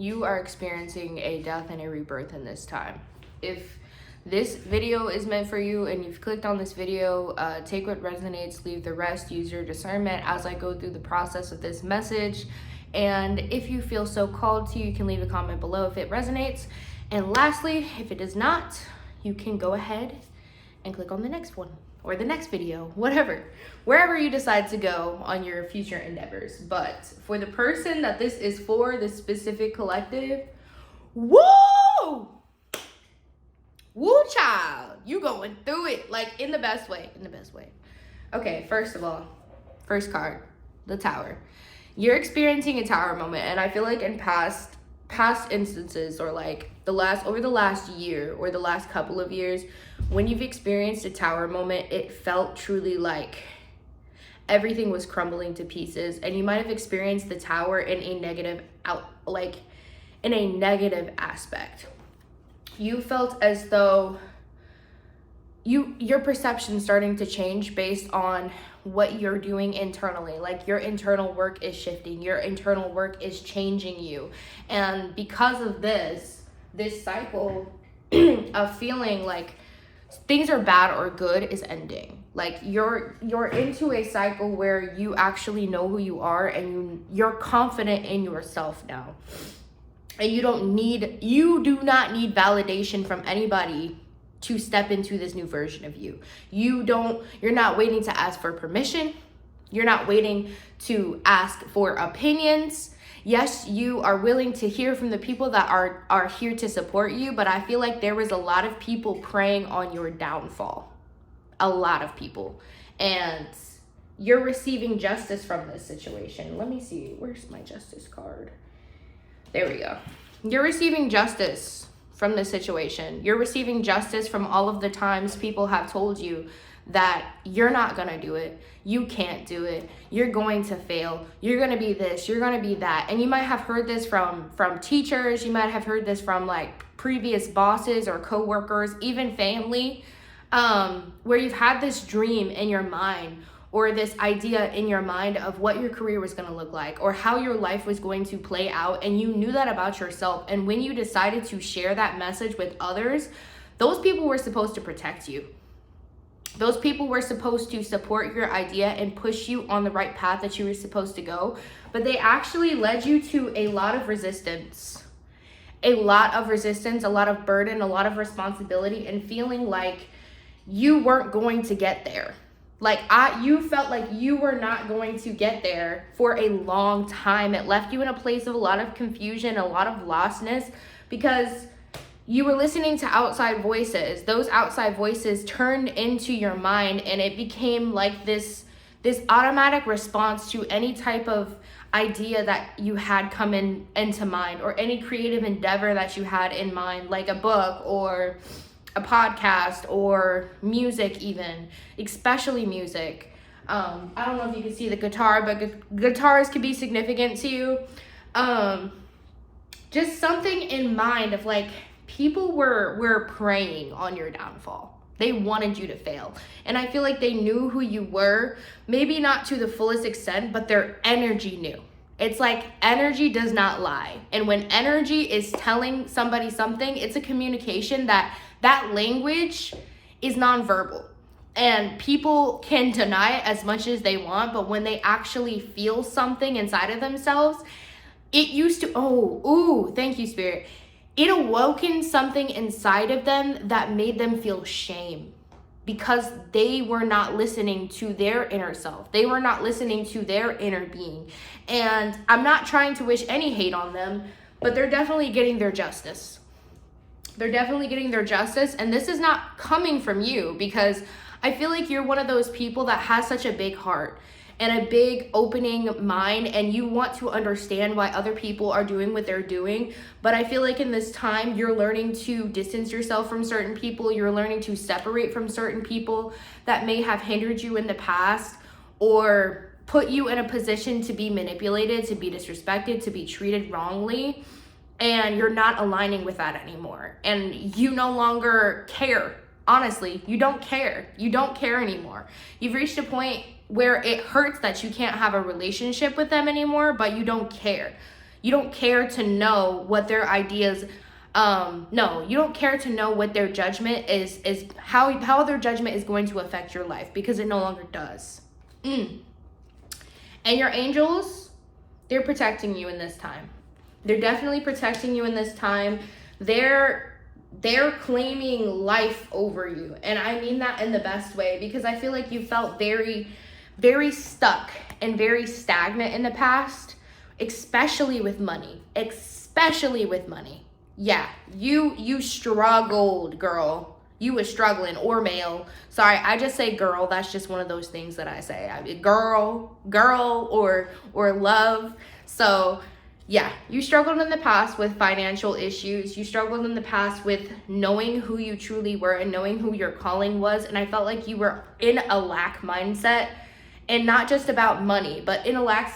you are experiencing a death and a rebirth in this time. If this video is meant for you and you've clicked on this video, take what resonates, leave the rest, use your discernment as I go through the process of this message. And if you feel so called to, you can leave a comment below if it resonates. And lastly, if it does not, you can go ahead and click on the next one or the next video, whatever, wherever you decide to go on your future endeavors. But for the person that this is for, this specific collective, woo! Woo, child, you going through it, like in the best way, Okay, first of all, first card, the Tower. You're experiencing a Tower moment, and I feel like in past instances, or like over the last year or the last couple of years, when you've experienced a Tower moment, it felt truly like everything was crumbling to pieces, and you might have experienced the Tower in a negative aspect. You felt as though your perception starting to change based on what you're doing internally. Like your internal work is shifting, your internal work is changing you. And because of this cycle of feeling like things are bad or good is ending. Like you're into a cycle where you actually know who you are, and you're confident in yourself now. And you do not need validation from anybody to step into this new version of you. You're not waiting to ask for permission. You're not waiting to ask for opinions. Yes, you are willing to hear from the people that are here to support you, but I feel like there was a lot of people preying on your downfall. A lot of people. And you're receiving justice from this situation. Let me see, where's my justice card? There we go. You're receiving justice from this situation. You're receiving justice from all of the times people have told you that you're not gonna do it, you can't do it, you're going to fail, you're gonna be this, you're gonna be that. And you might have heard this from teachers, you might have heard this from like previous bosses or co-workers, even family, where you've had this dream in your mind or this idea in your mind of what your career was gonna look like or how your life was going to play out, and you knew that about yourself. And when you decided to share that message with others, those people were supposed to protect you. Those people were supposed to support your idea and push you on the right path that you were supposed to go, but they actually led you to a lot of resistance. A lot of burden, a lot of responsibility, and feeling like you weren't going to get there. You felt like you were not going to get there for a long time. It left you in a place of a lot of confusion, a lot of lostness, because you were listening to outside voices. Those outside voices turned into your mind, and it became like this automatic response to any type of idea that you had come into mind, or any creative endeavor that you had in mind, like a book or a podcast or music, even, especially music. I don't know if you can see the guitar, but guitars can be significant to you. Just something in mind of like, people were preying on your downfall. They wanted you to fail. And I feel like they knew who you were, maybe not to the fullest extent, but their energy knew. It's like energy does not lie. And when energy is telling somebody something, it's a communication that language is nonverbal. And people can deny it as much as they want, but when they actually feel something inside of themselves, it used to, thank you, Spirit. It awoken something inside of them that made them feel shame, because they were not listening to their inner self. They were not listening to their inner being. And I'm not trying to wish any hate on them, but they're definitely getting their justice. They're definitely getting their justice. And this is not coming from you, because I feel like you're one of those people that has such a big heart and a big opening mind, and you want to understand why other people are doing what they're doing. But I feel like in this time, you're learning to distance yourself from certain people. You're learning to separate from certain people that may have hindered you in the past, or put you in a position to be manipulated, to be disrespected, to be treated wrongly. And you're not aligning with that anymore. And you no longer care. Honestly, you don't care. You don't care anymore. You've reached a point where it hurts that you can't have a relationship with them anymore, but you don't care. You don't care to know what their ideas, no, you don't care to know what their judgment is how their judgment is going to affect your life, because it no longer does. And your angels, they're protecting you in this time. They're definitely protecting you in this time. They're claiming life over you. And I mean that in the best way, because I feel like you felt very, very stuck and very stagnant in the past, especially with money. Yeah, you struggled, girl. You was struggling, or male. Sorry, I just say girl. That's just one of those things that I say. I mean, girl, or love. So yeah, you struggled in the past with financial issues. You struggled in the past with knowing who you truly were and knowing who your calling was. And I felt like you were in a lack mindset, and not just about money, but in a lack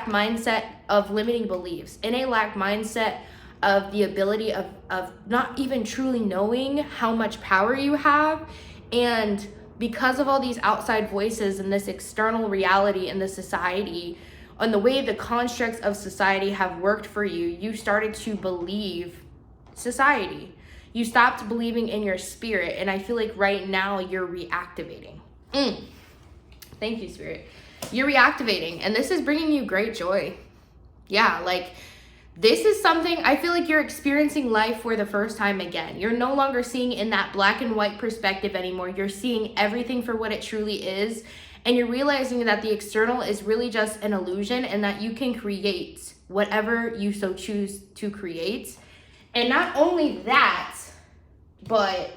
mindset of limiting beliefs, in a lack mindset of the ability of not even truly knowing how much power you have. And because of all these outside voices and this external reality in the society, and the way the constructs of society have worked for you, you started to believe society. You stopped believing in your spirit. And I feel like right now you're reactivating. Thank you, Spirit. You're reactivating, and this is bringing you great joy. Yeah, like this is something, I feel like you're experiencing life for the first time again. You're no longer seeing in that black and white perspective anymore. You're seeing everything for what it truly is. And you're realizing that the external is really just an illusion, and that you can create whatever you so choose to create. And not only that, but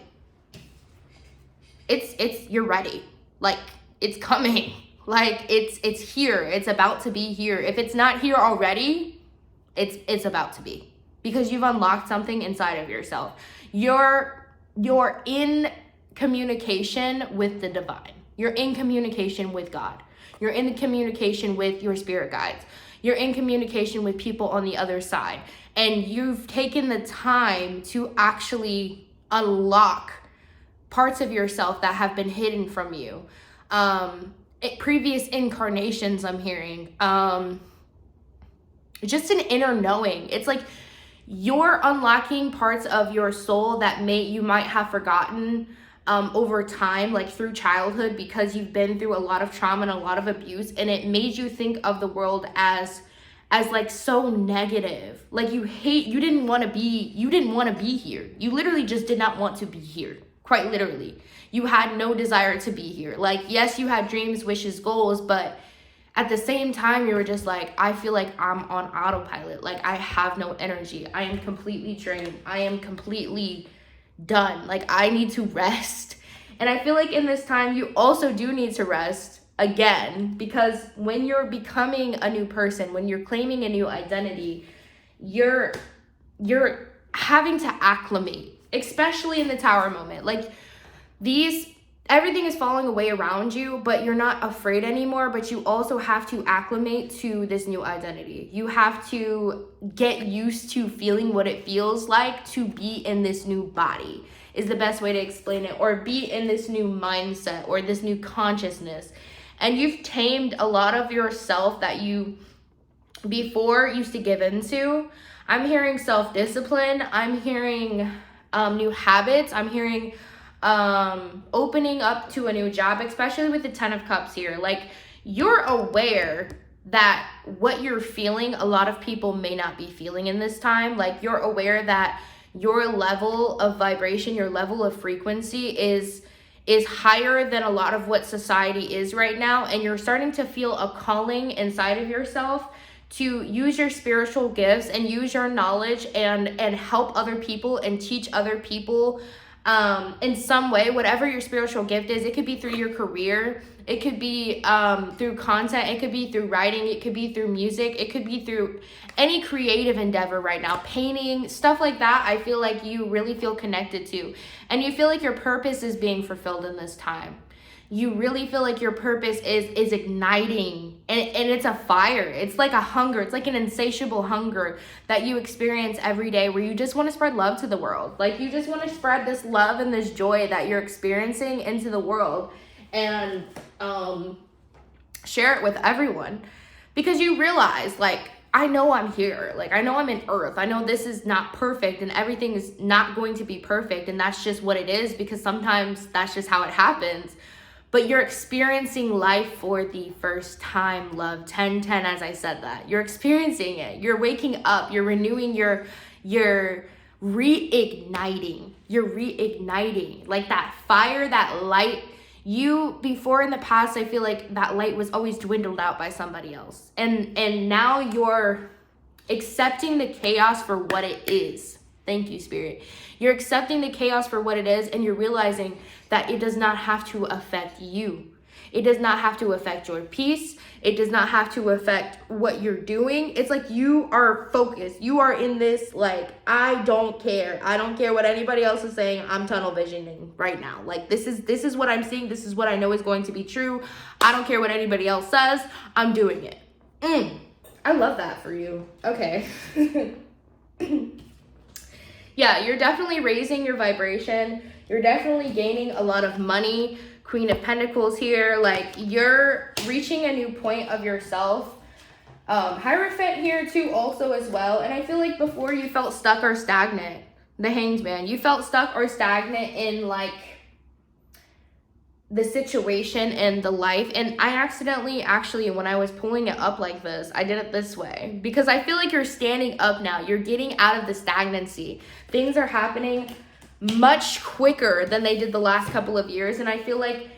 you're ready. Like, it's coming. Like, it's here. It's about to be here. If it's not here already, it's about to be, because you've unlocked something inside of yourself. You're in communication with the divine. You're in communication with God. You're in communication with your spirit guides. You're in communication with people on the other side. And you've taken the time to actually unlock parts of yourself that have been hidden from you. Previous incarnations, I'm hearing. Just an inner knowing. It's like you're unlocking parts of your soul that you might have forgotten over time, like through childhood, because you've been through a lot of trauma and a lot of abuse, and it made you think of the world as like so negative. Like you didn't want to be here. You literally just did not want to be here. Quite literally. You had no desire to be here. Like, yes, you had dreams, wishes, goals, but at the same time, you were just like, I feel like I'm on autopilot. Like, I have no energy. I am completely drained. I am completely done. Like, I need to rest. And I feel like in this time, you also do need to rest again, because when you're becoming a new person, when you're claiming a new identity, you're having to acclimate, especially in the tower moment. Like, everything is falling away around you, but you're not afraid anymore. But you also have to acclimate to this new identity. You have to get used to feeling what it feels like to be in this new body, is the best way to explain it, or be in this new mindset or this new consciousness. And you've tamed a lot of yourself that you before used to give into. I'm hearing self-discipline. I'm hearing new habits. I'm hearing opening up to a new job, especially with the 10 of Cups here. Like, you're aware that what you're feeling, a lot of people may not be feeling in this time. Like, you're aware that your level of vibration, your level of frequency is higher than a lot of what society is right now. And you're starting to feel a calling inside of yourself to use your spiritual gifts and use your knowledge and help other people and teach other people in some way, whatever your spiritual gift is. It could be through your career. It could be through content. It could be through writing. It could be through music. It could be through any creative endeavor right now, painting, stuff like that. I feel like you really feel connected to, and you feel like your purpose is being fulfilled in this time. You really feel like your purpose is igniting, and it's a fire. It's like a hunger. It's like an insatiable hunger that you experience every day, where you just want to spread love to the world. Like, you just want to spread this love and this joy that you're experiencing into the world, and share it with everyone, because you realize, like, I know I'm here. Like, I know I'm in earth. I know this is not perfect and everything is not going to be perfect. And that's just what it is, because sometimes that's just how it happens. But you're experiencing life for the first time, love. 10-10, as I said that. You're experiencing it. You're waking up. You're renewing you're reigniting. You're reigniting. Like that fire, that light. Before in the past, I feel like that light was always dwindled out by somebody else. And now you're accepting the chaos for what it is. Thank you, Spirit. You're accepting the chaos for what it is, and you're realizing that it does not have to affect you. It does not have to affect your peace. It does not have to affect what you're doing. It's like you are focused. You are in this, like, I don't care. I don't care what anybody else is saying. I'm tunnel visioning right now. Like, this is what I'm seeing. This is what I know is going to be true. I don't care what anybody else says. I'm doing it. I love that for you. Okay. Yeah, you're definitely raising your vibration. You're definitely gaining a lot of money. Queen of Pentacles here, like you're reaching a new point of yourself. Hierophant here too also as well. And I feel like before you felt stuck or stagnant. The Hanged Man. You felt stuck or stagnant in like the situation and the life. And I accidentally, actually, when I was pulling it up like this, I did it this way. Because I feel like you're standing up now. You're getting out of the stagnancy. Things are happening much quicker than they did the last couple of years. And I feel like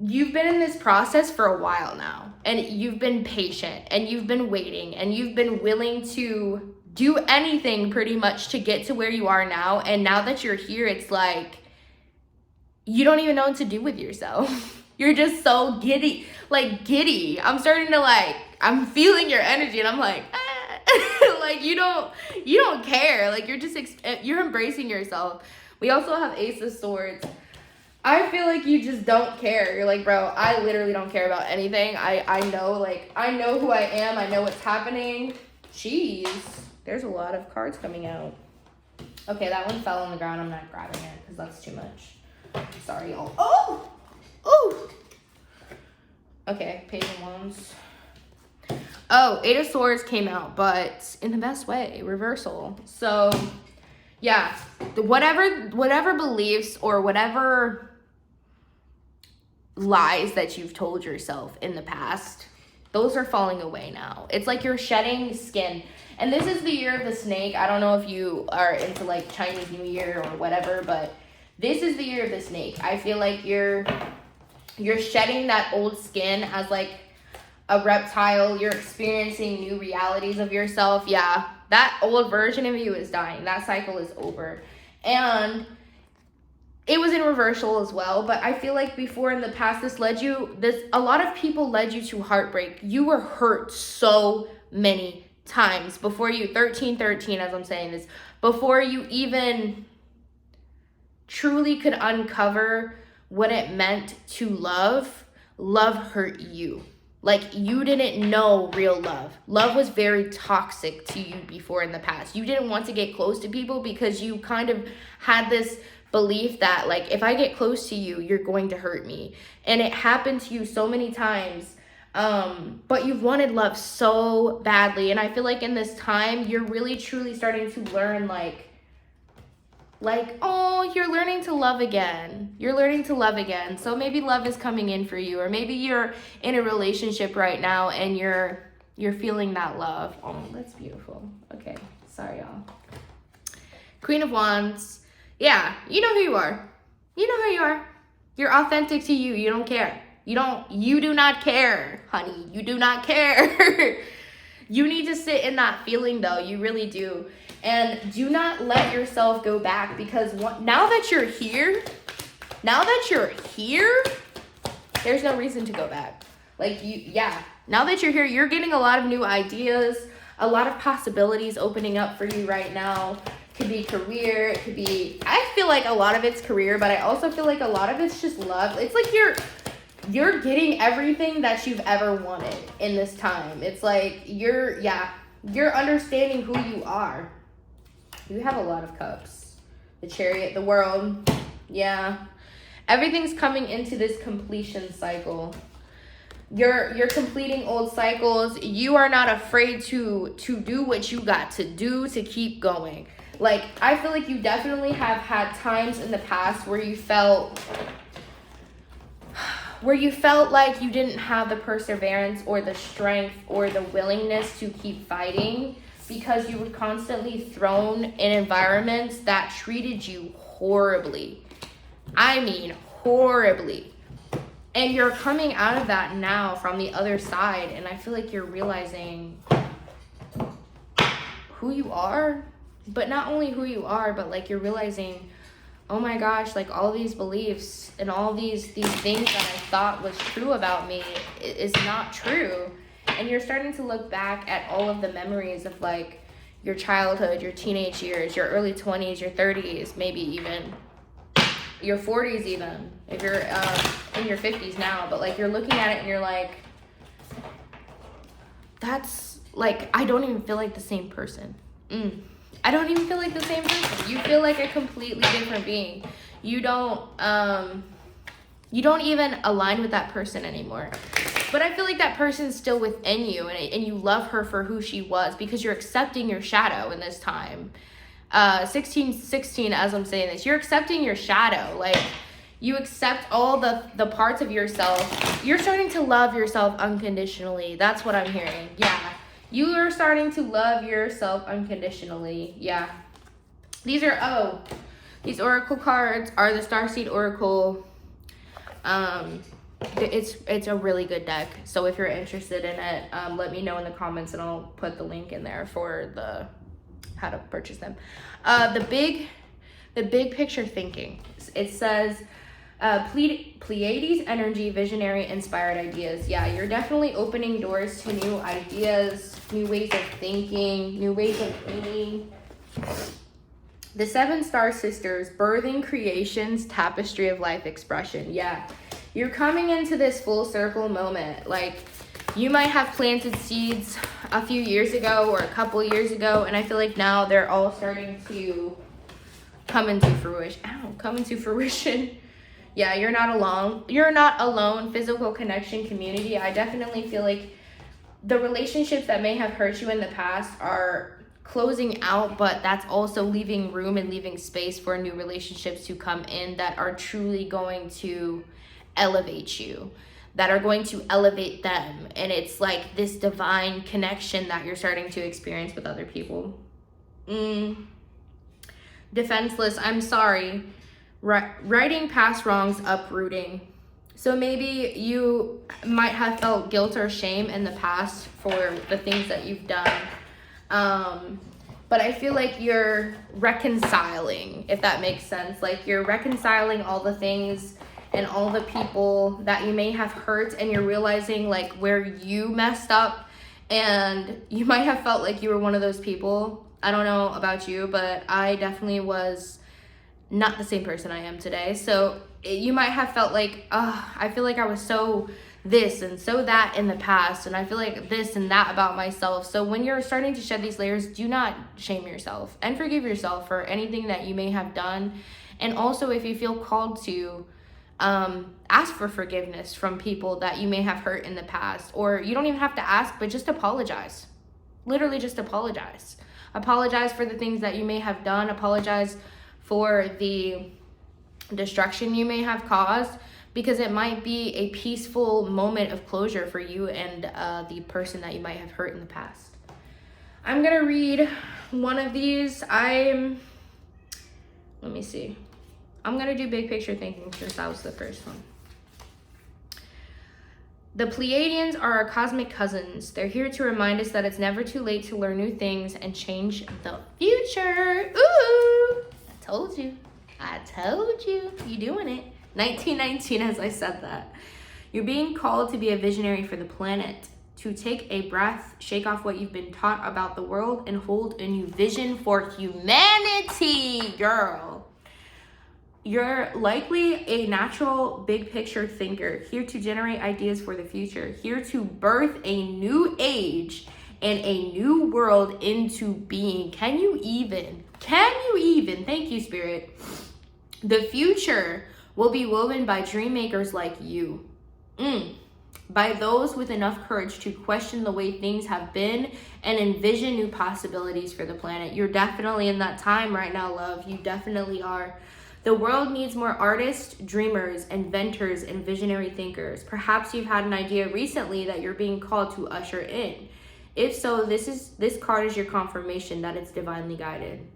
you've been in this process for a while now, and you've been patient, and you've been waiting, and you've been willing to do anything pretty much to get to where you are now. And now that you're here, it's like you don't even know what to do with yourself. You're just so giddy, like giddy. I'm starting to I'm feeling your energy, and I'm like, like you don't care. Like you're embracing yourself. We also have Ace of Swords. I feel like you just don't care. You're like, bro, I literally don't care about anything. I know who I am. I know what's happening. Jeez, there's a lot of cards coming out. Okay, that one fell on the ground. I'm not grabbing it because that's too much. Sorry, y'all. Oh! Okay, Page of Wands. Oh, Eight of Swords came out, but in the best way, reversal. So yeah, whatever beliefs or whatever lies that you've told yourself in the past, those are falling away now. It's like you're shedding skin. And this is the year of the snake. I don't know if you are into like Chinese New Year or whatever, but this is the year of the snake. I feel like you're shedding that old skin as like a reptile. You're experiencing new realities of yourself. Yeah. That old version of you is dying. That cycle is over. And it was in reversal as well. But I feel like before in the past, a lot of people led you to heartbreak. You were hurt so many times before you, 1313 as I'm saying this, before you even truly could uncover what it meant to love. Love hurt you. Like, you didn't know real love. Love was very toxic to you before in the past. You didn't want to get close to people because you kind of had this belief that, like, if I get close to you, you're going to hurt me. And it happened to you so many times. But you've wanted love so badly. And I feel like in this time, you're really, truly starting to learn, oh, you're learning to love again. You're learning to love again. So maybe love is coming in for you, or maybe you're in a relationship right now and you're feeling that love. Oh, that's beautiful. Okay, sorry, y'all. Queen of Wands. Yeah, you know who you are. You know who you are. You're authentic to you. You don't care. You do not care, honey. You do not care. You need to sit in that feeling though. You really do. And do not let yourself go back, because now that you're here, there's no reason to go back. Now that you're here, you're getting a lot of new ideas, a lot of possibilities opening up for you right now. Could be career, it could be, I feel like a lot of it's career, but I also feel like a lot of it's just love. It's like you're getting everything that you've ever wanted in this time. It's like you're understanding who you are. You have a lot of cups. The Chariot, the World. Yeah. Everything's coming into this completion cycle. You're completing old cycles. You are not afraid to do what you got to do to keep going. Like, I feel like you definitely have had times in the past where you felt like you didn't have the perseverance or the strength or the willingness to keep fighting because you were constantly thrown in environments that treated you horribly. I mean, horribly. And you're coming out of that now from the other side, and I feel like you're realizing who you are, but not only who you are, but like you're realizing, oh my gosh, like all these beliefs and all these things that I thought was true about me is not true. And you're starting to look back at all of the memories of like your childhood, your teenage years, your early 20s, your 30s, maybe even your 40s even, if you're in your 50s now, but like you're looking at it and you're like, that's like, I don't even feel like the same person. I don't even feel like the same person. You feel like a completely different being. You don't even align with that person anymore. But I feel like that person's still within you, and you love her for who she was because you're accepting your shadow in this time. 16 as I'm saying this, you're accepting your shadow. Like, you accept all the parts of yourself. You're starting to love yourself unconditionally. That's what I'm hearing. Yeah. You are starting to love yourself unconditionally. Yeah. These oracle cards are the Starseed Oracle. It's a really good deck. So if you're interested in it, let me know in the comments and I'll put the link in there for how to purchase them. The big picture thinking. It says Pleiades energy, visionary, inspired ideas. Yeah, you're definitely opening doors to new ideas, new ways of thinking, new ways of being. The 7 Star Sisters, birthing creations, tapestry of life expression. Yeah, you're coming into this full circle moment. Like, you might have planted seeds a few years ago or a couple years ago, and I feel like now they're all starting to come into fruition. Yeah, you're not alone. You're not alone. Physical connection, community. I definitely feel like the relationships that may have hurt you in the past are closing out, but that's also leaving room and leaving space for new relationships to come in that are truly going to elevate you, that are going to elevate them. And it's like this divine connection that you're starting to experience with other people. Defenseless, I'm sorry. Righting past wrongs, uprooting. So maybe you might have felt guilt or shame in the past for the things that you've done. But I feel like you're reconciling, if that makes sense. Like, you're reconciling all the things and all the people that you may have hurt, and you're realizing like where you messed up. And you might have felt like you were one of those people. I don't know about you, but I definitely was not the same person I am today. So you might have felt like, I feel like I was so this and so that in the past, and I feel like this and that about myself. So when you're starting to shed these layers, do not shame yourself and forgive yourself for anything that you may have done. And also, if you feel called to, ask for forgiveness from people that you may have hurt in the past, or you don't even have to ask, but just apologize. Literally just apologize. Apologize for the things that you may have done. Apologize for the destruction you may have caused, because it might be a peaceful moment of closure for you and the person that you might have hurt in the past. I'm gonna read one of these. Let me see. I'm gonna do big picture thinking since that was the first one. The Pleiadians are our cosmic cousins. They're here to remind us that it's never too late to learn new things and change the future. Ooh, I told you. You doing it. 1919, as I said that. You're being called to be a visionary for the planet, to take a breath, shake off what you've been taught about the world, and hold a new vision for humanity, girl. You're likely a natural big picture thinker, here to generate ideas for the future, here to birth a new age and a new world into being. Can you even? Thank you, Spirit. The future will be woven by dream makers like you. by those with enough courage to question the way things have been and envision new possibilities for the planet. You're definitely in that time right now, love. You definitely are. The world needs more artists, dreamers, inventors, and visionary thinkers. Perhaps you've had an idea recently that you're being called to usher in. If so, this card is your confirmation that it's divinely guided.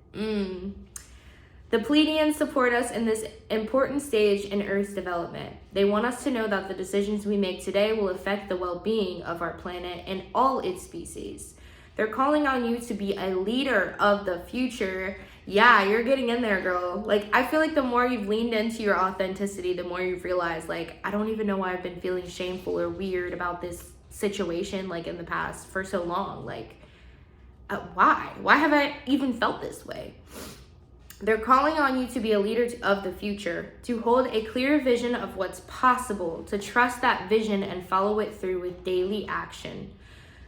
The Pleiadians support us in this important stage in Earth's development. They want us to know that the decisions we make today will affect the well-being of our planet and all its species. They're calling on you to be a leader of the future. Yeah, you're getting in there, girl. Like, I feel like the more you've leaned into your authenticity, the more you've realized, like, I don't even know why I've been feeling shameful or weird about this situation, like, in the past for so long. Like, why? Why have I even felt this way? They're calling on you to be a leader of the future, to hold a clear vision of what's possible, to trust that vision and follow it through with daily action,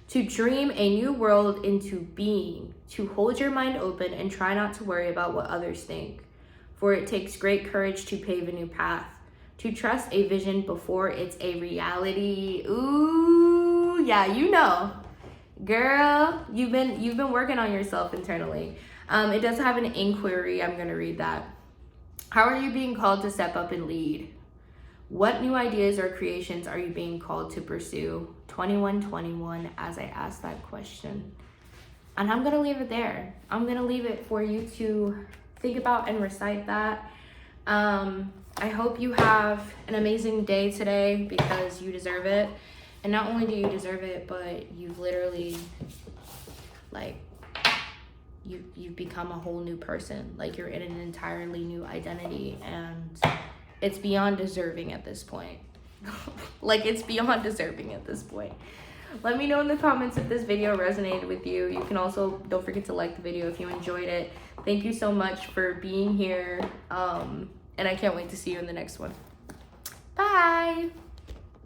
to dream a new world into being, to hold your mind open and try not to worry about what others think. For it takes great courage to pave a new path, to trust a vision before it's a reality. Ooh, yeah, you know. Girl, you've been working on yourself internally. It does have an inquiry. I'm going to read that. How are you being called to step up and lead? What new ideas or creations are you being called to pursue? 2121 as I ask that question. And I'm going to leave it there. I'm going to leave it for you to think about and recite that. I hope you have an amazing day today because you deserve it. And not only do you deserve it, but you've literally, like, you've become a whole new person. Like, you're in an entirely new identity, and it's beyond deserving at this point. Like, it's beyond deserving at this point. Let me know in the comments if this video resonated with you. You can also, don't forget to like the video if you enjoyed it. Thank you so much for being here, and I can't wait to see you in the next one. Bye.